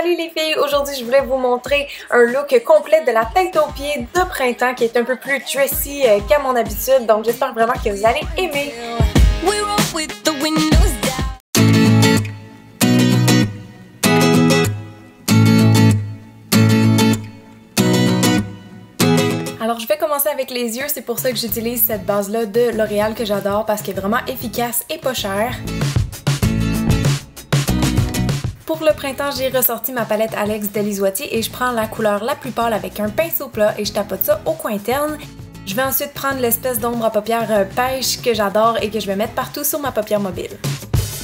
Salut les filles! Aujourd'hui, je voulais vous montrer un look complet de la tête aux pieds de printemps qui est un peu plus dressy qu'à mon habitude. Donc, j'espère vraiment que vous allez aimer. Alors je vais commencer avec les yeux, c'est pour ça que j'utilise cette base-là de L'Oréal que j'adore parce qu'elle est vraiment efficace et pas chère. Pour le printemps, j'ai ressorti ma palette Alex de Lisoitier et je prends la couleur la plus pâle avec un pinceau plat et je tapote ça au coin interne. Je vais ensuite prendre l'espèce d'ombre à paupières pêche que j'adore et que je vais mettre partout sur ma paupière mobile.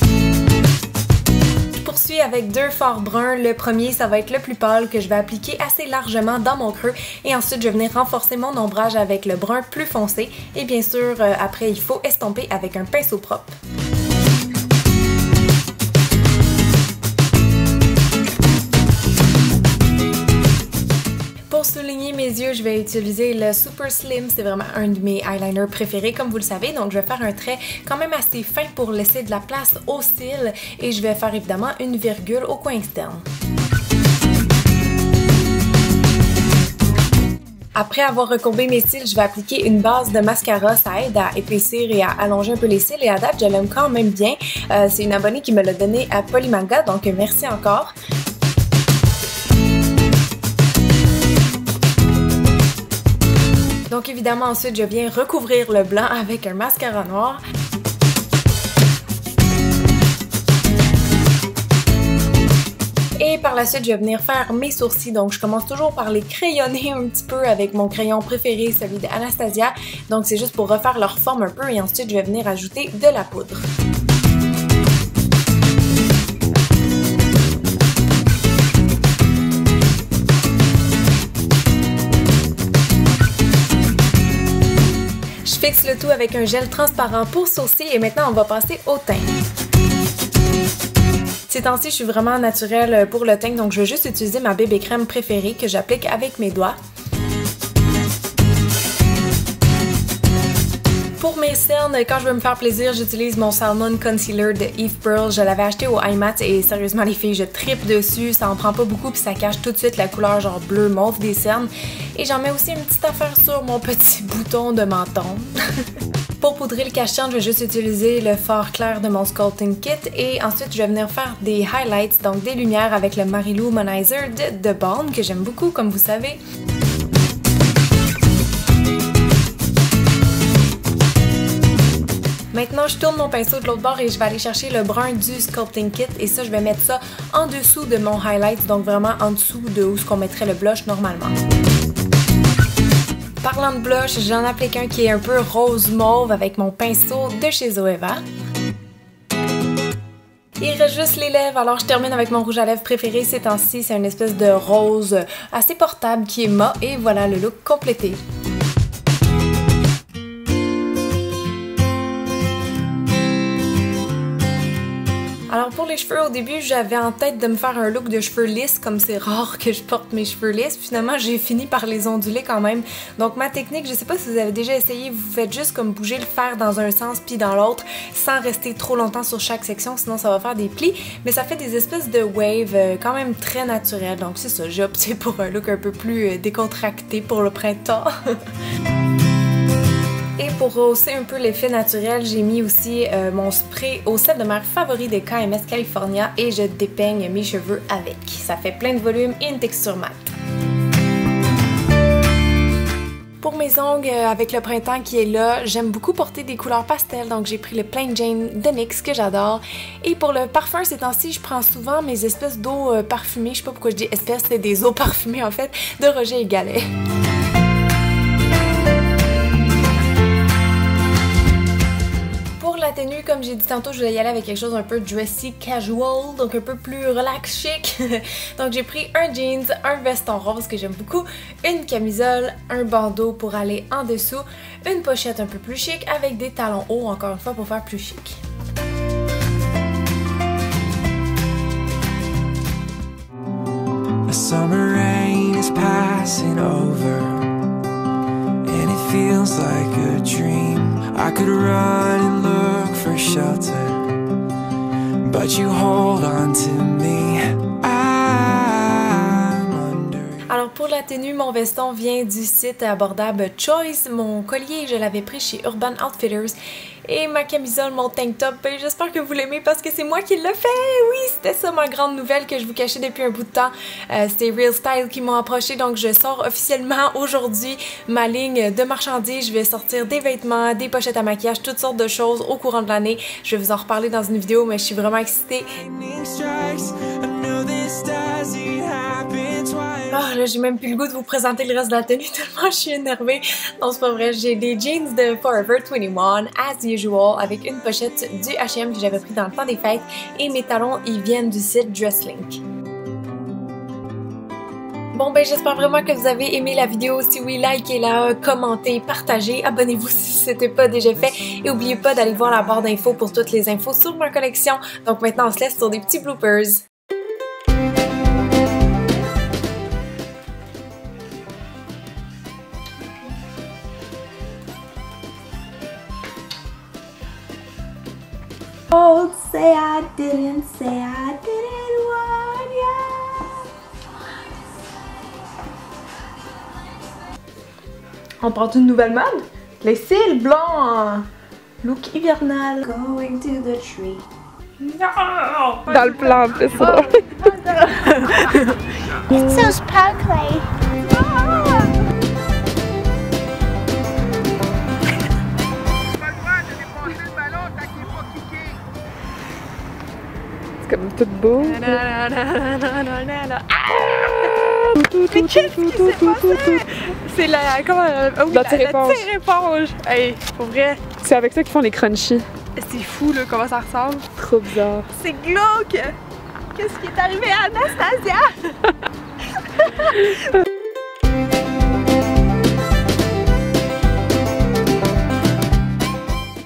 Je poursuis avec deux fards bruns. Le premier, ça va être le plus pâle que je vais appliquer assez largement dans mon creux et ensuite je vais venir renforcer mon ombrage avec le brun plus foncé et bien sûr après il faut estomper avec un pinceau propre. Pour souligner mes yeux, je vais utiliser le Super Slim, c'est vraiment un de mes eyeliners préférés comme vous le savez, donc je vais faire un trait quand même assez fin pour laisser de la place au cils et je vais faire évidemment une virgule au coin externe. Après avoir recourbé mes cils, je vais appliquer une base de mascara, ça aide à épaissir et à allonger un peu les cils et à date je l'aime quand même bien. C'est une abonnée qui me l'a donné à Polymanga, donc merci encore. Donc évidemment ensuite je viens recouvrir le blanc avec un mascara noir. Et par la suite je vais venir faire mes sourcils, donc je commence toujours par les crayonner un petit peu avec mon crayon préféré, celui d'Anastasia. Donc c'est juste pour refaire leur forme un peu et ensuite je vais venir ajouter de la poudre. Je fixe le tout avec un gel transparent pour sourcils et maintenant on va passer au teint. Ces temps-ci, je suis vraiment naturelle pour le teint, donc je vais juste utiliser ma bébé crème préférée que j'applique avec mes doigts. Pour mes cernes, quand je veux me faire plaisir, j'utilise mon Salmon Concealer de Eve Pearl. Je l'avais acheté au IMAT et sérieusement les filles, je trippe dessus. Ça en prend pas beaucoup puis ça cache tout de suite la couleur genre bleu mauve des cernes. Et j'en mets aussi une petite affaire sur mon petit bouton de menton. Pour poudrer le cache-cerne, je vais juste utiliser le fard clair de mon Sculpting Kit et ensuite je vais venir faire des highlights, donc des lumières avec le Mary-Lou Manizer de The Balm que j'aime beaucoup comme vous savez. Maintenant, je tourne mon pinceau de l'autre bord et je vais aller chercher le brun du Sculpting Kit et ça, je vais mettre ça en dessous de mon highlight, donc vraiment en dessous de où on mettrait le blush normalement. Parlant de blush, j'en applique un qui est un peu rose mauve avec mon pinceau de chez Zoeva. Il reste juste les lèvres, alors je termine avec mon rouge à lèvres préféré ces temps-ci, c'est une espèce de rose assez portable qui est mat et voilà le look complété. Alors pour les cheveux, au début, j'avais en tête de me faire un look de cheveux lisses, comme c'est rare que je porte mes cheveux lisses. Finalement, j'ai fini par les onduler quand même. Donc ma technique, je sais pas si vous avez déjà essayé, vous faites juste comme bouger le fer dans un sens puis dans l'autre, sans rester trop longtemps sur chaque section, sinon ça va faire des plis. Mais ça fait des espèces de waves quand même très naturelles. Donc c'est ça, j'ai opté pour un look un peu plus décontracté pour le printemps. Et pour rehausser un peu l'effet naturel, j'ai mis aussi mon spray au sel de mer favori de KMS California et je dépeigne mes cheveux avec. Ça fait plein de volume et une texture mate. Pour mes ongles, avec le printemps qui est là, j'aime beaucoup porter des couleurs pastel, donc j'ai pris le Plain Jane de NYX que j'adore. Et pour le parfum, ces temps-ci, je prends souvent mes espèces d'eau parfumée, je sais pas pourquoi je dis espèces, c'est des eaux parfumées en fait, de Roger et Gallet. La tenue, comme j'ai dit tantôt, je voulais y aller avec quelque chose un peu dressy, casual, donc un peu plus relax, chic. Donc j'ai pris un jeans, un veston rose que j'aime beaucoup, une camisole, un bandeau pour aller en dessous, une pochette un peu plus chic avec des talons hauts, encore une fois, pour faire plus chic. A summer rain is passing over and it feels like a dream. I could run and look for shelter, but you hold on to me. I Pour la tenue, mon veston vient du site abordable Choice. Mon collier, je l'avais pris chez Urban Outfitters. Et ma camisole, mon tank top, ben, j'espère que vous l'aimez parce que c'est moi qui l'ai fait! Oui, c'était ça ma grande nouvelle que je vous cachais depuis un bout de temps. C'était Real Style qui m'ont approché, donc je sors officiellement aujourd'hui ma ligne de marchandises. Je vais sortir des vêtements, des pochettes à maquillage, toutes sortes de choses au courant de l'année. Je vais vous en reparler dans une vidéo, mais je suis vraiment excitée. Ah, là, j'ai même plus le goût de vous présenter le reste de la tenue tellement je suis énervée. Non, c'est pas vrai. J'ai des jeans de Forever 21, as usual, avec une pochette du H&M que j'avais pris dans le temps des fêtes. Et mes talons, ils viennent du site Dresslink. Bon ben j'espère vraiment que vous avez aimé la vidéo. Si oui, likez-la, commentez, partagez, abonnez-vous si ce n'était pas déjà fait. Et n'oubliez pas d'aller voir la barre d'infos pour toutes les infos sur ma collection. Donc maintenant on se laisse sur des petits bloopers. Oh, say I didn't want ya. On prend une nouvelle mode? Les cils blancs en look hivernal. Going to the tree. Non! Dans le plan, c'est ça. It's so sparkly. C'est comme tout beau. Mais qu'est-ce qui s'est passé? C'est la... comment... oui, la tire-éponge. Tire-éponge. Hey, pour vrai, C'est avec ça qu'ils font les crunchies. c'est fou là comment ça ressemble. Trop bizarre. C'est glauque! Qu'est-ce qui est arrivé à Anastasia?